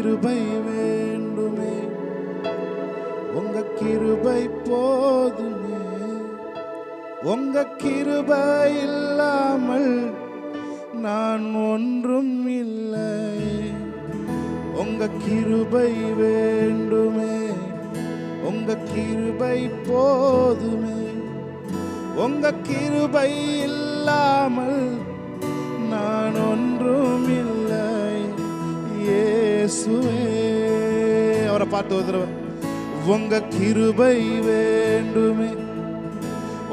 கிருபை வேண்டுமே, உங்க கிருபை போதுமே. உங்க கிருபை இல்லாமல் நான் ஒன்றும் இல்லை. உங்க கிருபை வேண்டுமே, உங்க கிருபை போதுமே. உங்க கிருபை இல்லாமல் நான் ஒன்றும் இல்லை. இயேசுவே, அவரை பார்த்து ஒரு தடவை. உங்க கிருபை வேண்டுமே,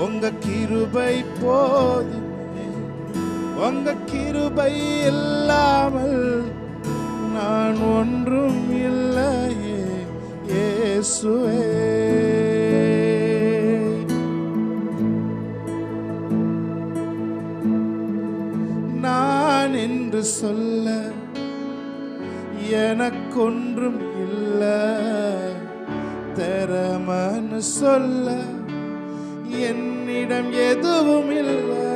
உங்க கிருபை போதுமே. உங்க கிருபை இல்லாமல் நான் ஒன்றும் இல்லையே. இயேசுவே, நான் என்று சொல்ல எனக்கொன்றும் இல்லை. திறமன்னு சொல்ல என்னிடம் எதுவும் இல்லை.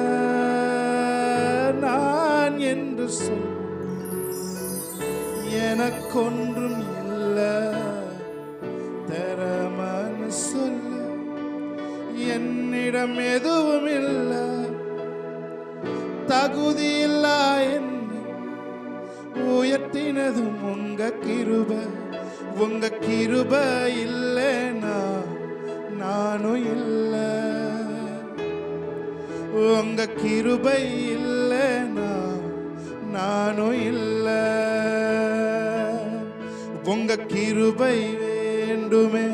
நான் என்று சொல்ல எனக்கொன்றும் இல்லை. திறமன்னு சொல்ல என்னிடம் எதுவும் இல்லை. தகுதி இல்லா என்னை உயர்த்தினதும் உங்க கிருபை. உங்க கிருபை இல்லைனா நானும் இல்லை. உங்க கிருபை இல்லைனா நானும் இல்லை. உங்க கிருபை வேண்டுமே,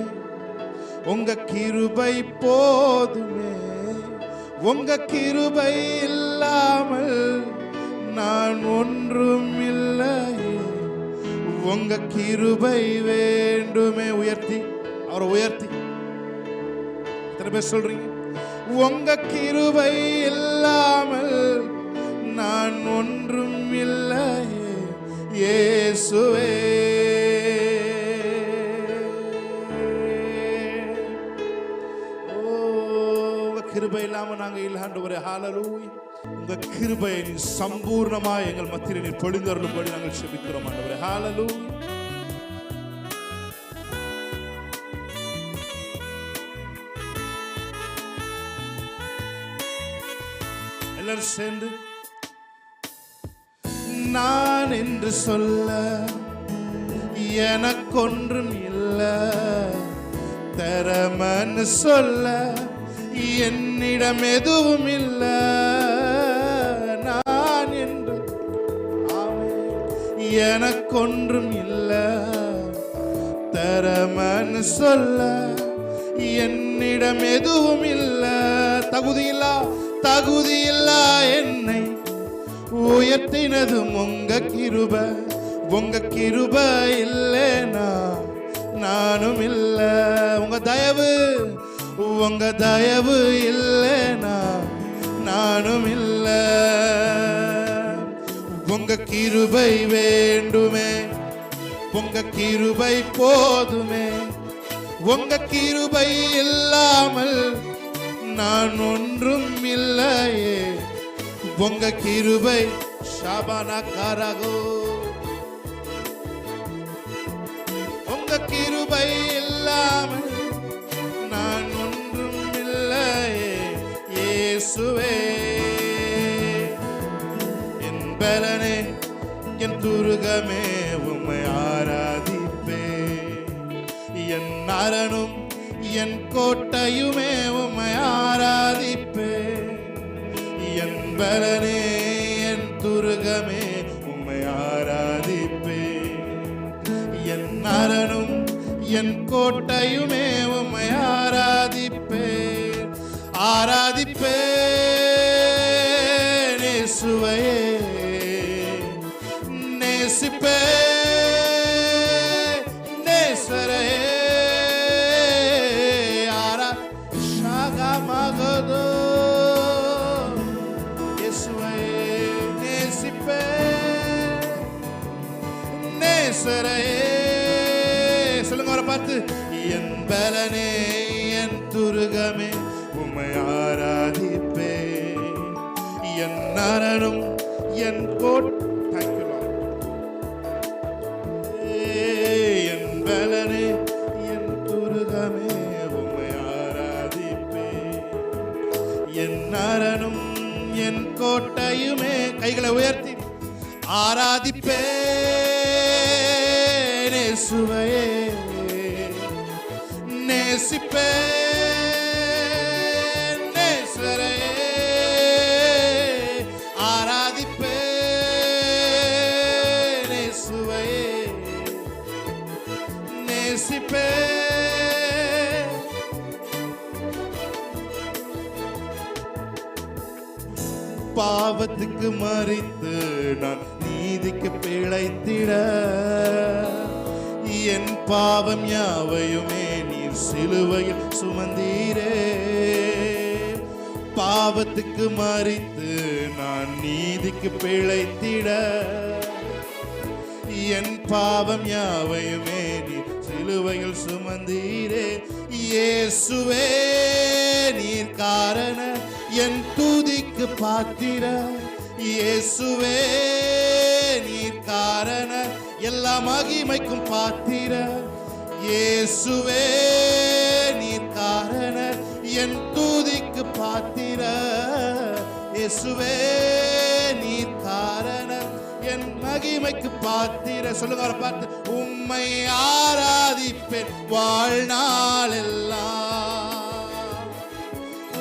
உங்க கிருபை போதுமே. உங்க கிருபை இல்லாமல் நான் ஒன்றும் இல்லை. உங்க கிருபை வேண்டுமே. உயர்த்தி, அவரை உயர்த்தி எத்தனை பேர் சொல்றீங்க? உங்க கிருபை இல்லாமல் நான் ஒன்றும் இல்லை. இயேசுவே, கிருபை இல்லாம நாங்க இல்ல. ஹல்லேலூயா. உங்க கிருபையை நீ சம்பூர்ணமாய் எங்கள் மத்தியில் நீ பொழிந்தருளும்படி நாங்கள் செபிக்கிறோம் ஆண்டவரே. ஹல்லேலூயா. எல்லாரும் சேர்ந்து நான் என்று சொல்ல எனக்கொன்றும் இல்லை. திறமன்னு சொல்ல என்னிடம் எதுவும் இல்லை. நான் என்று எனக்கொன்றும் இல்லை. திறமன்னு சொல்ல என்னிடம் எதுவும் இல்லை. தகுதியில்லா என்னை உயர்த்தினதும் உங்க கிருபை. உங்க கிருபை இல்லைனா நானும் இல்லை. உங்க தயவு இல்லைனா நானும் இல்லை. உங்க கிருபை வேண்டுமே, உங்க கிருபை போதுமே. உங்க கிருபை இல்லாமல் நான் ஒன்றும் இல்லையே. உங்க கிருபை ஷாபானா காராகோ. உங்க கிருபை இல்லாமல் நான் ஒன்றும் இல்லையே. இயேசுவே, என் பலனே என் துருகமே உம்மை ஆராதிப்பே. என் அரணும் என் கோட்டையுமே உம்மை ஆராதிப்பே. என் பலனே என் துருகமே உம்மை ஆராதிப்பே. என் அரணும் என் கோட்டையுமே உம்மை ஆராதிப்பே. ஆராதிப்பே இயேசுவையே, நேசிப்பே நேசரையே. மகதோ இயேசுவையே, நேசிப்பே நேசரையே. சொல்லுங்க அவரை பார்த்து. என் பலனே என் துருகமே உம்மை ஆராதிப்பே. என் அரணும் என் கோட். Thank you lord. என் அரணும் என் கோட்டையுமே. கைகளை உயர்த்தி ஆராதிப்பேன் இயேசுவையே, நேசிப்பேன் நேசரையே, ஆராதிப்பேன் இயேசுவையே, நேசிப்பேன். பாவத்துக்கு மறித்து நான் நீதிக்கு பிழைத்திட, என் பாவம் யாவையுமே நீர் சிலுவையில் சுமந்தீரே. பாவத்துக்கு மறித்து நான் நீதிக்கு பிழைத்திட, என் பாவம் யாவையுமே நீர் சிலுவையில் சுமந்தீரே. இயேசுவே நீர் காரண என் துதிக்கு பாத்திர, இயேசுவே நீர் காரண எல்லா மகிமைக்கும் பாத்திர, இயேசுவே நீர் காரண என் துதிக்கு பாத்திர, இயேசுவே நீர் காரண என் மகிமைக்கு பாத்திர. சொல்லுங்க அவரை பார்த்து, உம்மை ஆராதிப்பேன் வாழ்நாள் எல்லாம்,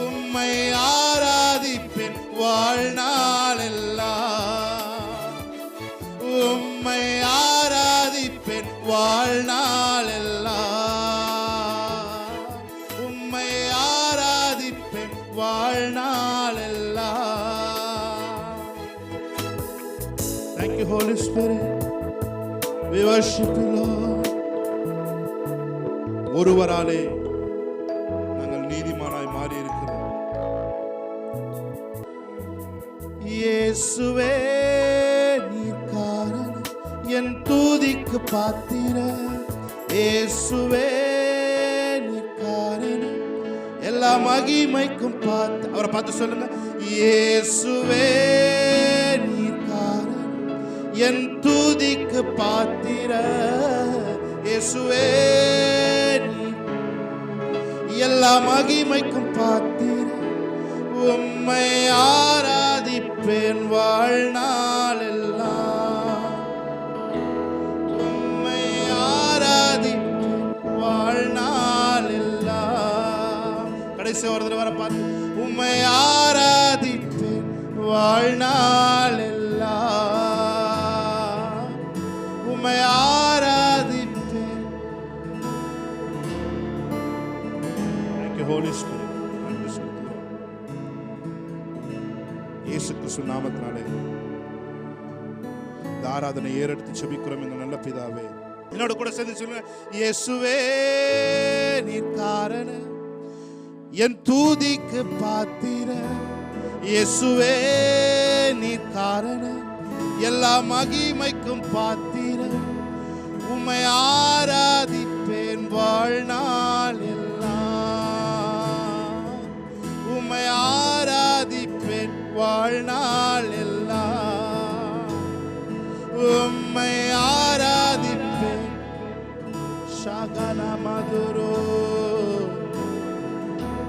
உம்மை ஆராதிப்பேன் வாழ்நாள் எல்லாம், உம்மை ஆராதிப்பேன் வாழ்நாள் எல்லாம், உம்மை ஆராதிப்பேன் வாழ்நாள் எல்லாம். Thank you Holy Spirit, we worship you Lord. ஒருவராலே நாங்கள் நீதிமானாய் மாறி இருக்கிறோம். இயேசுவே நீர் காரணம் என் துதிக்கு பாத்திர, இயேசுவே நீர் காரணம் எல்லா மகிமைக்கும் பாத்திர. அவரை பார்த்து சொல்லுங்க, இயேசுவே நீர் காரணம் என் துதிக்கு பாத்திர, இயேசுவே எல்லா மகிமைக்கும் பாத்திர, உம்மை ஆராதிப்பேன் வாழ்நாள் எல்லாம், உம்மை ஆராதிப்பேன் வாழ்நாள் எல்லாம். கடைசி ஒரு தடவை வர பார்த்து, உம்மை ஆராதிப்பேன் வாழ்நாள் எல்லாம், உம்மை ஆராதிப்பேன். Holy Spirit, இயேசு கிறிஸ்து நாமத்தினாலே இந்த ஆராதனை ஏறெடுத்து செபிக்கிறோம் எங்கள் நல்ல பிதாவே. என்னோட கூட சேர்ந்து சொல்லுங்க, இயேசுவே நீர் காரண என் தூதிக்கு பாத்திர, இயேசுவே நீர் காரண எல்லா மகிமைக்கும் பாத்திர, உம்மை ஆராதிப்பேன் வாழ்நாள் எல்லாம், உம்மை ஆராதிப்பேன் வாழ்நாள் எல்லாம், உம்மை ஆராதிப்பேன் ஷகன மதுரோ,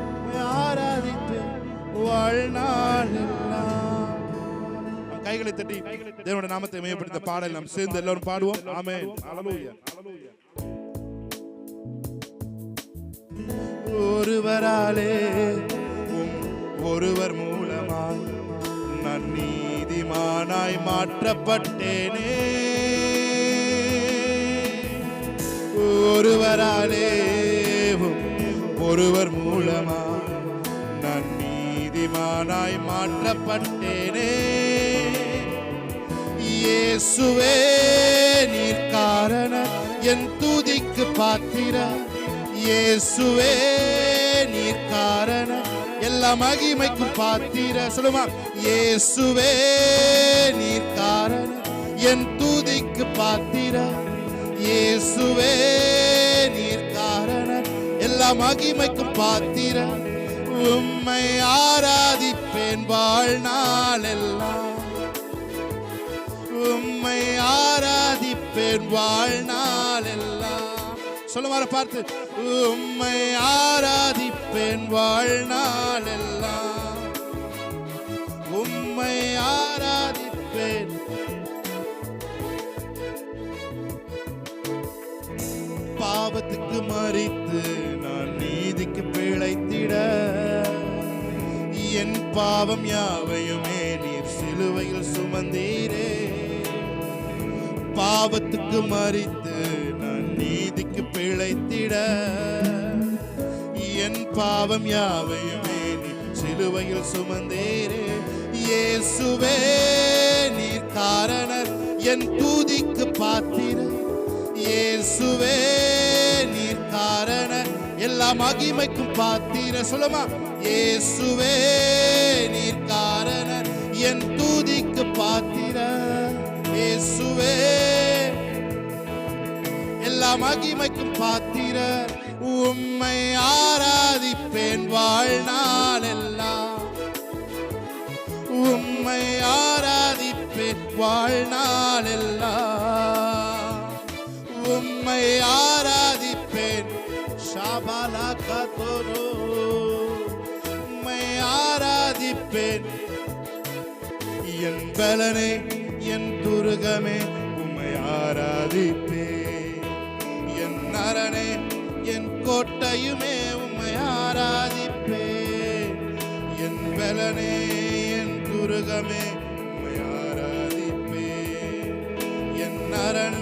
உம்மை ஆராதிப்பேன் வாழ்நாள் எல்லாம். கைகளை தட்டி தேவனுடைய நாமத்தை மேம்படுத்த பாடல் நாம் சேர்ந்து எல்லாரும் பாடுவோம். ஆமென். ஹல்லேலூயா. ஒருவராலே ஒருவர் மூலமாய் நான் நீதிமானாய் மாற்றப்பட்டேனே, ஒருவராலே ஒருவர் மூலமாய் நான் நீதிமானாய் மாற்றப்பட்டேனே. இயேசுவே நீர் காரண என் துதிக்கு பாத்திர, இயேசுவே நீர் காரண எல்லா மகிமைக்கும் பாத்திர. சொல்லுமா, இயேசுவே நீர் காரண என் துதிக்கு பாத்திர, இயேசுவே நீர் காரண எல்லா மகிமைக்கும் பாத்திர, உம்மை ஆராதிப்பேன் வாழ்நாள் எல்லாம், உம்மை ஆராதிப்பேன் வாழ்நாள் எல்லாம். சொல்லுமாற பார்த்து, உம்மை ஆராதிப்பேன் வாழ்நாள் எல்லாம், உம்மை ஆராதிப்பேன். பாவத்துக்கு மரித்து நான் நீதிக்கு பிழைத்திட என் பாவம் யாவையுமே நீர் சிலுவையில் சுமந்தீரே. பாவத்துக்கு மரித்து நான் நீதிக்கு பிழைத்திட என் பாவம் யாவையுமே நீர் சிலுவையில் சுமந்தீரே. இயேசுவே நீர் காரணர் என் துதிக்கு பாத்திரர். இயேசுவே நீர் காரணர் எல்லா மகிமைக்கும் பாத்திரர். சொல்லுமா, இயேசுவே நீர் காரணர் என் துதிக்கு பாத்திரர். இயேசுவே எல்லா மகிமைக்கும் பாத்திரர். உம்மை ஆராதிப்பேன் வாழ்நாள் எல்லாம். உம்மை ஆராதிப்பேன் வாழ்நாள் எல்லாம். உம்மை ஆராதிப்பேன். ஷாபாலா கதோரோ. உம்மை ஆராதிப்பேன். என் பலனே என் துருகமே உம்மை ஆராதிப்பேன். என் அரணே என் கோட்டையுமே உம்மை ஆராதிப்பேன். என் பலனே என் துருகமே உம்மை ஆராதிப்பேன். என் அரண்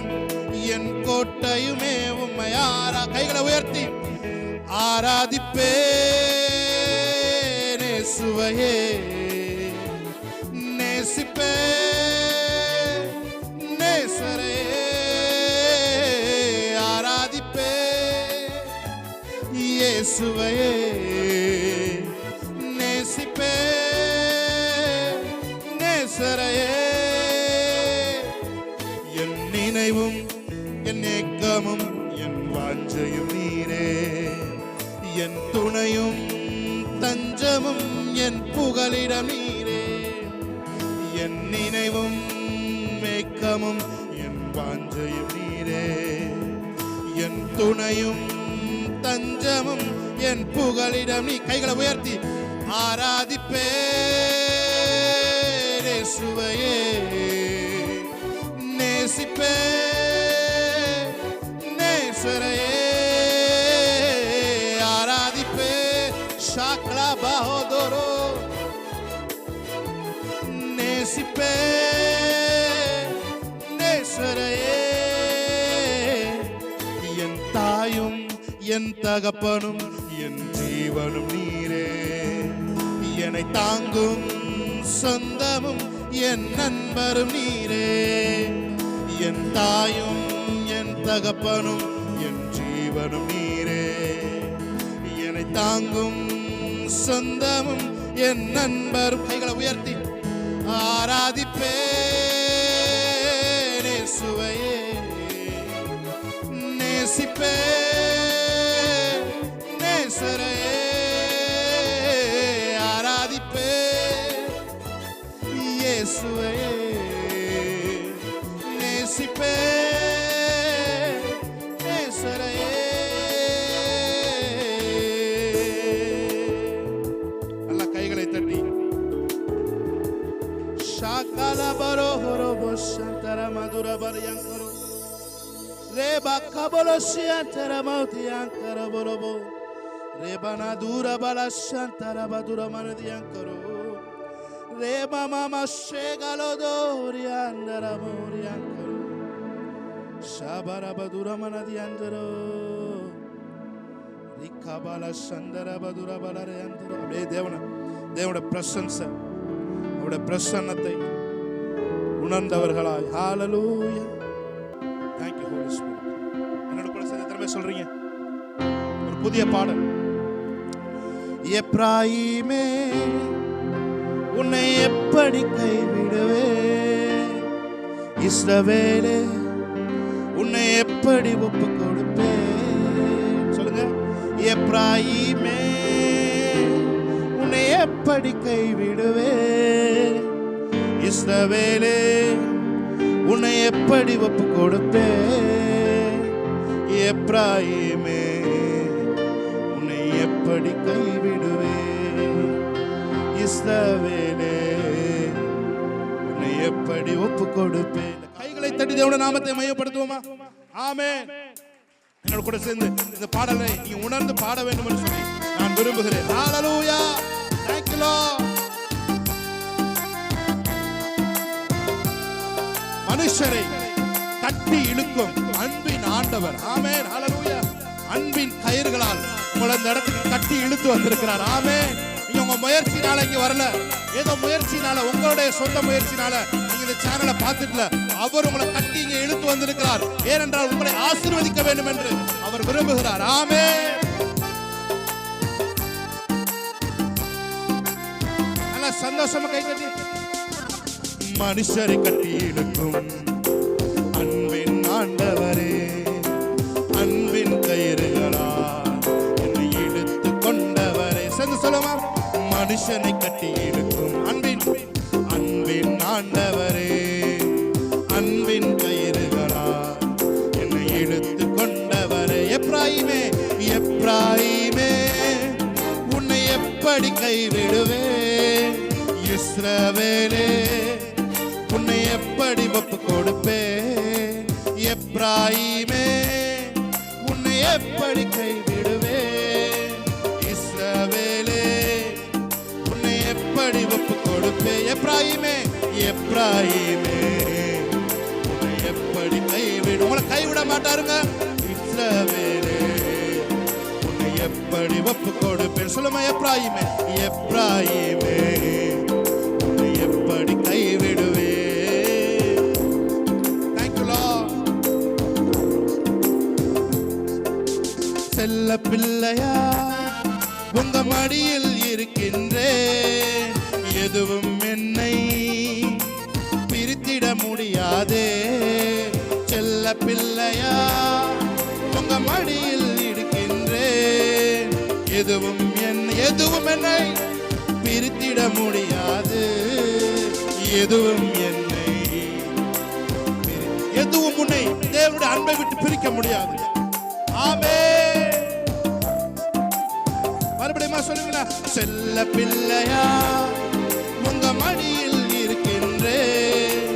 என் கோட்டையுமே உம்மை கைகளை உயர்த்தி ஆராதிப்பேன். இயேசுவையே நேசிப்பேன். நேசரையே ஆராதிப்பேன். இயேசுவையே நேசிப்பேன். நேசரையே என் நினைவும் என் ஏக்கமும் என் வாஞ்சையும் நீரே. என் துணையும் தஞ்சமும் என் புகலிடம் நீரே. என் நினைவும் ஏக்கமும் என் வாஞ்சையும் நீரே. என் துணையும் தஞ்சமும் என் புகலிடம் நீ. கைகளை உயர்த்தி ஆராதிப்பேன். இயேசுவையே நேசிப்பேன். நேசரையே ஆராதிப்பேன். ஷாக்லா பஹோதோரோ. நேசிப்பேன். நேசரையே என் தாயும் என் தகப்பனும் என் ஜீவனும் நீரே. என்னை தாங்கும் சொந்தமும் என் நண்பரும் நீரே. என் தாயும் என் தகப்பனும் என் ஜீவனும் நீரே. என்னை தாங்கும் சொந்தமும் என் நண்பரும். கைகளை உயர்த்தி ஆராதிப்பேன். இயேசுவையே நேசிப்பேன். நேசரையே ஆராதிப்பேன். இயேசுவையே நேசிப்பேன். நேசரையே. நல்ல கைகளை தட்டி ஷாகாலா பரோஹரோ போஷந்தர மதுர பரியங்கரோ ரேபா கபலோ சியந்தர மௌதியங்கர பரோபோ ரேபனா தூர பலஷந்தர மதுர மனதியங்கரோ ரேபா மாமா ஷேகலோ தோரியந்தர மோரியங்கரோ ஷாபர மதுர மனதியந்தரோ ரிகபல சந்தர மதுர பலரயந்தரோ. அப்படியே தேவனோட பிரசன்ஸை அவருடைய பிரசன்னத்தை உணர்ந்தவர்களாய். ஹalleluya. Thank you Holy Spirit. என்னோட கூட சேர்ந்து திரும்ப சொல்றீங்க ஒரு புதிய பாடல். எப்ராயிமே உன்னை எப்படி கைவிடுவேன். இஸ்ரவேலே உன்னை எப்படி ஒப்பு கொடுப்பேன். சொல்லுங்க. எப்ராயிமே உன்னை எப்படி கைவிடுவேன். இஸ்ரவேலே உன்னை எப்படி ஒப்பு கொடுப்பேன். எப்ராயிமே உன்னை எப்படி கைவிடுவேன். இஸ்ரவேலே எப்படி ஒப்பு கொடுப்பேன். கைகளை தட்டி தேவனுடைய நாமத்தை மையப்படுத்துவோமா? ஆமென். என்னோட கூட சேர்ந்து இந்த பாடலை நீங்க உணர்ந்து பாட வேண்டும் என்று சொல்லி நான் விரும்புகிறேன். ஹalleluya. Thank you Lord. மனுஷரை தட்டி இழுக்கும் அன்பின் ஆண்டவர். ஆமென். ஹalleluya. அன்பின் கயிறுகளால் உங்களை இந்த இடத்துக்கு கட்டி இழுத்து வந்திருக்கிறார். ஆமென். நீங்க உங்க முயற்சினால இங்க வரல, ஏதோ முயற்சினால, உங்களுடைய சொந்த முயற்சினால நீங்க இந்த சேனலை பார்த்துட்டல. அவர் உங்களை கட்டி இங்க இழுத்து வந்திருக்கிறார். ஏனென்றால் உங்களை ஆசீர்வதிக்க வேண்டும் என்று அவர் விரும்புகிறார். ஆமென். நல்ல சந்தோஷமா கை தட்டி. மனுஷரை கட்டி இழுக்கும் அன்பின் ஆண்டவரே, அன்பின் கயிறுகளால் என்னை இழுத்து கொண்டவரே. சேர்ந்து சொல்லுமா? மனுஷனை கட்டி இழுக்கும் அன்பின் ஆண்டவரே, அன்பின் கயிறுகளால் என்னை இழுத்து கொண்டவரே. எப்ராயிமே எப்ராயிமே உன்னை எப்படி கைவிடுவேன், இஸ்ரவேலே உன்னை எப்படி ஒப்பு கொடுப்பேன். எப்ராயிமே உன்னை எப்படி கைவிடுவேன், இஸ்ரவேலே உன்னை எப்படி ஒப்பு கொடுப்பேன். எப்ராயிமே எப்ராயிமே உன்னை எப்படி கைவிடு. உங்களை கைவிட மாட்டாருங்க. இஸ்ரவேலே உன்னை எப்படி ஒப்பு கொடுப்பேன். சொல்லுமா? எப்ராயிமே எப்ராயிமே உன்னை எப்படி கைவிடுவேன். செல்ல பிள்ளையா உங்க மடியில் இருக்கின்றேன், எதுவும் என்னை பிரித்திட முடியாதே. செல்ல பிள்ளையா உங்க மடியில் இருக்கின்றேன், எதுவும் என்னை பிரித்திட முடியாது. எதுவும் உன்னை தேவனுடைய அன்பை விட்டு பிரிக்க முடியாது. ஆமென். மறுபடியும் சொல்லுங்களா? செல்ல பிள்ளையா உங்க மடியில் இருக்கின்றேன்,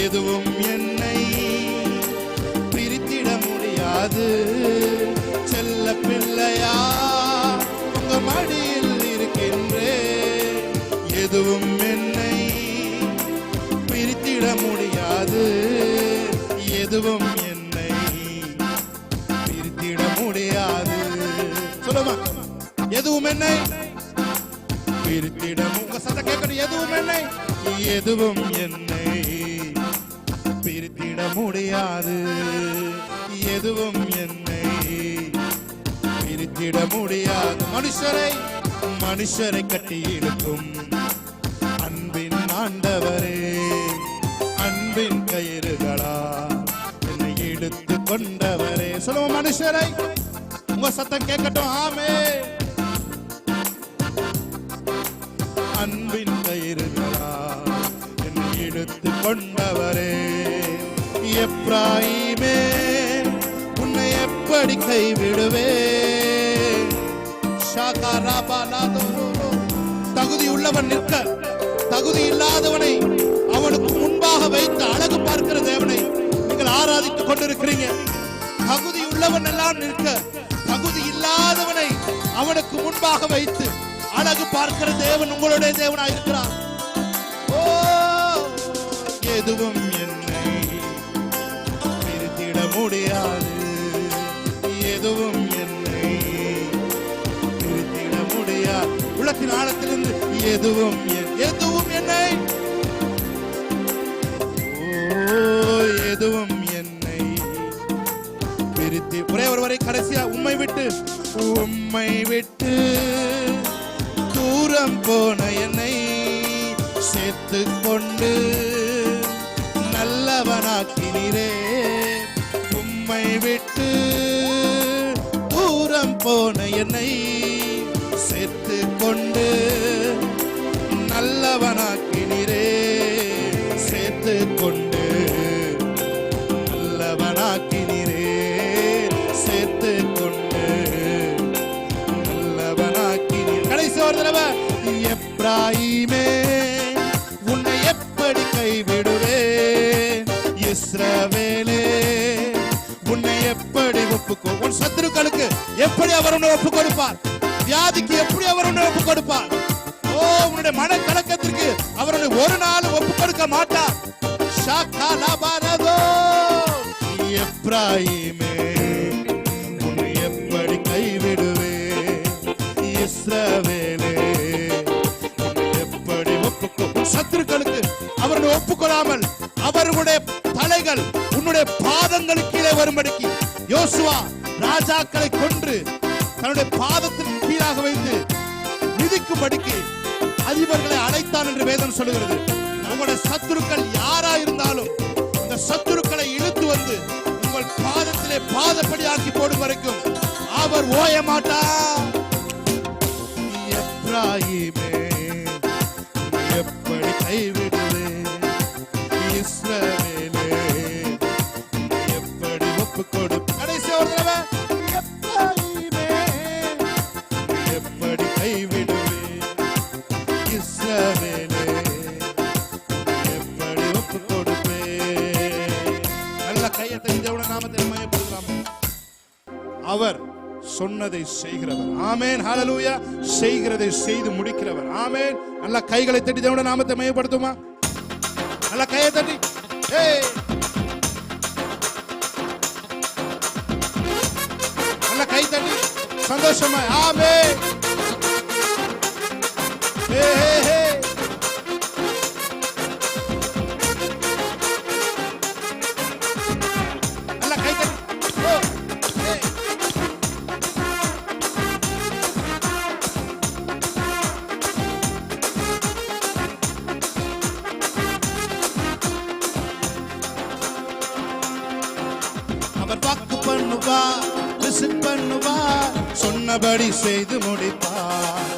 எதுவும் என்னை பிரித்திட முடியாது. செல்ல பிள்ளையா உங்க மடியில் இருக்கின்றேன், எதுவும் என்னை பிரித்திட முடியாது. எதுவும் என்னை பிரித்திட முடியாது. சொல்லுமா? எதுவும் என்னை பிரித்திட. உங்க சத்தம் கேட்கணும். எதுவும் என்னை பிரித்திட முடியாது. எதுவும் என்னை பிரித்திட முடியாது. மனுஷரை கட்டி இழுக்கும் அன்பின் ஆண்டவரே, அன்பின் கயிறுகளா என்னை இழுத்து கொண்டவரே. சொல்லுவோம்? மனுஷரை. உங்க சத்தம் கேட்கட்டும். ஆமென். அன்பின் கயிறுகளா என்னை இழுத்து கொண்டவரே. எப்ராயிமே உன்னை எப்படி கைவிடுவேன். தகுதி உள்ளவன் நிற்க, தகுதி இல்லாதவனை அவனுக்கு முன்பாக வைத்து அழகு பார்க்கிற தேவனை நீங்கள் ஆராதித்துக் கொண்டிருக்கிறீங்க. தகுதி உள்ளவன் எல்லாம் நிற்க, தகுதி இல்லாதவனை அவனுக்கு முன்பாக வைத்து அழகு பார்க்கிற தேவன் உங்களுடைய தேவனாய் இருக்கிறார். ஓ, எதுவும் என்னை பிரித்திட முடியாது. எதுவும் என்னை பிரித்திட முடியாது. உள்ளத்தின் ஆழத்திலிருந்து எதுவும் என்னை, எதுவும் என்னை பிரித்து. ஒரே ஒரு வரை கடைசியா. உம்மை விட்டு தூரம் போன என்னை சேர்த்து கொண்டு நல்லவனாக்கினீரே. உம்மை விட்டு தூரம் போன என்னை சேர்த்து கொண்டு நல்லவனாக்கினீரே. சேர்த்து கொண்டு நல்லவனாக்கினீரே. சேர்த்து கொண்டு நல்லவனாக்கினீர். கடைசி ஒரு தடவை. எப்ராயிமே உன்னை எப்படி கைவிடுவே. எப்படி அவர் உன்னை ஒப்பு கொடுப்பார்? வியாதிக்கு எப்படி அவர் உன்னை ஒப்பு கொடுப்பார்? ஓ, உன்னுடைய மன கலக்கத்திற்கு அவருடைய ஒரு நாள் ஒப்பு கொடுக்க மாட்டார். எப்ராயிமே, உன்னை எப்படி கைவிடுவே? இஸ்ரவேலே, எப்படி சத்துருக்களுக்கு அவருடைய ஒப்புக்கொள்ளாமல் அவர்களுடைய தலைகள் உன்னுடைய பாதங்களுக்கு கீழே வரும்படிக்கு யோசுவா ராஜாக்களை கொன்று தன்னுடைய பாதத்திற்கு கீழாக வைத்து மிதிக்கும்படிக்கு அதிபர்களை அழைத்தான் என்று வேதம் சொல்லுகிறது. உங்களுடைய சத்துருக்கள் யாரா இருந்தாலும் அந்த சத்துருக்களை இழுத்து வந்து உங்கள் பாதத்திலே பாதப்படியாக்கி போடும் வரைக்கும் அவர் ஓய மாட்டார். எப்ராயிமே, எப்படி கைவிடுவே? இஸ்ரவேலே, எப்படி ஒப்பு கொடு? கடைசி ஒரு தடவை, எப்ராயிமே, எப்படி கைவிடுவே? இஸ்ரவேலே, எப்படி ஒப்பு கொடுப்பே? நல்ல கையை தெரிஞ்சவுடன் நாமத்தை மகிமைப்படுத்தலாம். அவர் சொன்னதை செய்கிறவர். ஆமென், ஹல்லேலூயா. செய்கிறதை செய்து முடிக்கிறவர். ஆமென். நல்ல கைகளை தட்டி தேவனுடைய நாமத்தை மகிமைப்படுத்துமா? நல்ல கையை தட்டி, நல்ல கை தட்டி சந்தோஷமா. ஆமென். நல்ல கை தட்டி. அவர் வாக்கு பண்ணுவார், விசிட் பண்ணுவார், சொன்னபடி செய்து முடிப்பார்.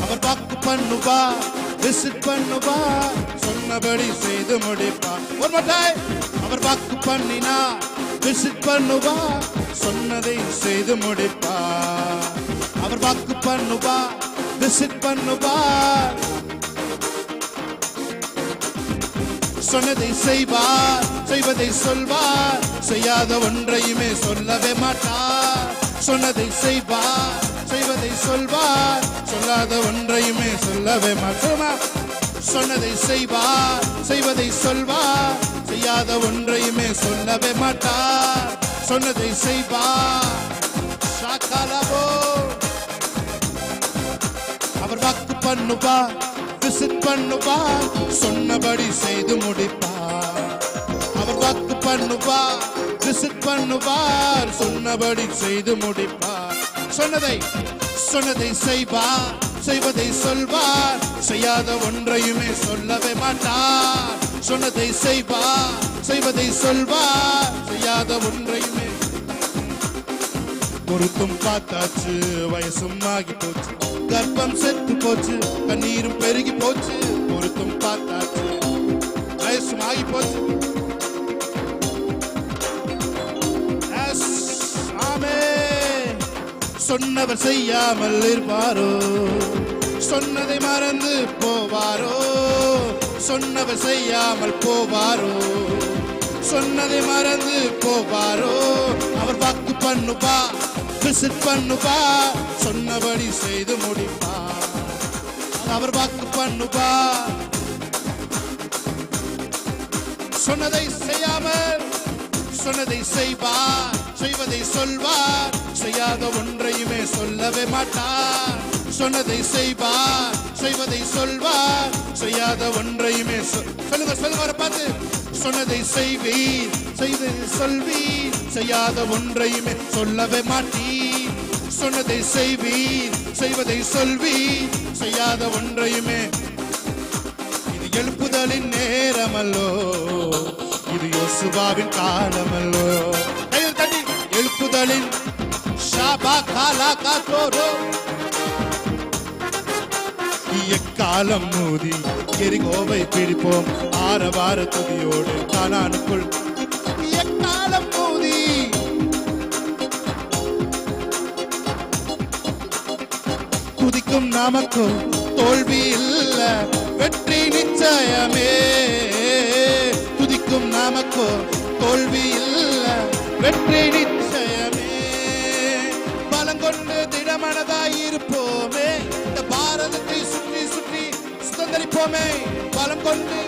அவர் வாக்கு பண்ணுவார், விசிட் பண்ணுவார், சொன்னபடி செய்து முடிப்பார். ஒரு மட்டாய், அவர் வாக்கு பண்ணினார், விசிட் பண்ணுவார், சொன்னதை செய்து முடிப்பார். அவர் வாக்கு பண்ணுவார், விசிட் பண்ணுவார், சொன்னதை செய்வார், செய்வதை சொல்வார், செய்யாத ஒன்றையுமே சொல்லவே மாட்டார். சொன்னதை செய்வார், செய்வதை சொல்வார், சொல்லாத ஒன்றையுமே சொல்லவே மாட்டார். சொன்னதை செய்வார், செய்வதை சொல்வார், செய்யாத ஒன்றையுமே சொல்லவே மாட்டார். சொன்னதை செய்வார். அவர் வாக்கு பண்ணுவார், விசிட் பண்ணுவார், சொன்னபடி செய்து முடிப்பார். அவர் வாக்கு பண்ணுவார், விசிட் பண்ணுவார், சொன்னபடி செய்து முடிப்பார். சொன்னதை செய்வார், செய்வதை சொல்வார், செய்யாத ஒன்றையுமே சொல்லவே மாட்டார். சொன்னதை செய்வார், செய்வதை சொல்வார், செய்யாத ஒன்றையுமே. பொருத்தும் பார்த்தாச்சு, வயசும் ஆகி போச்சு, கர்ப்பம் செத்து போச்சு, கண்ணீரும் பெருகி போச்சு. பொருத்தும் பார்த்தாச்சு, வயசும் ஆகி போச்சு. ஆமென். சொன்னவர் செய்யாமல் இருப்பாரோ? சொன்னதை மறந்து போவாரோ? சொன்னவர் செய்யாமல் போவாரோ? சொன்னதை மறந்து போவாரோ? அவர் வாக்கு பண்ணுவார், விசிட் பண்ணுவார், சொன்னபடி செய்து முடிப்பார். அவர் வாக்கு பண்ணுவார். சொன்னதை செய்யாமல், சொன்னதை செய்வார், செய்வதை சொல்வார், செய்யாத ஒன்றையுமே சொல்லவே மாட்டார். சொன்னதை செய்வார், செய்வதை சொல்வார், செய்யாத ஒன்றையுமே சொல்லுங்க, சொல்லுங்க பார்த்து. சொன்னதை செய்வீர், செய்வதை சொல்வீர், செய்யாத ஒன்றையுமே சொல்லவே மாட்டீர். சொன்னதை செய்வீர், செய்வதை சொல்வீர், செய்யாத ஒன்றையுமே. இது எழுப்புதலின் நேரமல்லோ, இது யோசுவாவின் காலமல்லோ. கையில் தட்டி எழுப்புதலின் ஷாபா காலா காத்தோரோ. எக்காலம் மூதி எரிகோவை பிடிப்போம், ஆரவார துதியோடு கானானுக்குள். எக்காலம் மூதி துதிக்கும் நமக்கோ தோல்வி இல்ல, வெற்றி நிச்சயமே. துதிக்கும் நமக்கோ தோல்வி இல்ல, வெற்றி நிச்சயமே. கொண்டு திடமனதாய் இருப்போமே. இந்த பாரதத்தை சுற்றி சுற்றி சுதந்தரிப்போமே. பலம் கொண்டு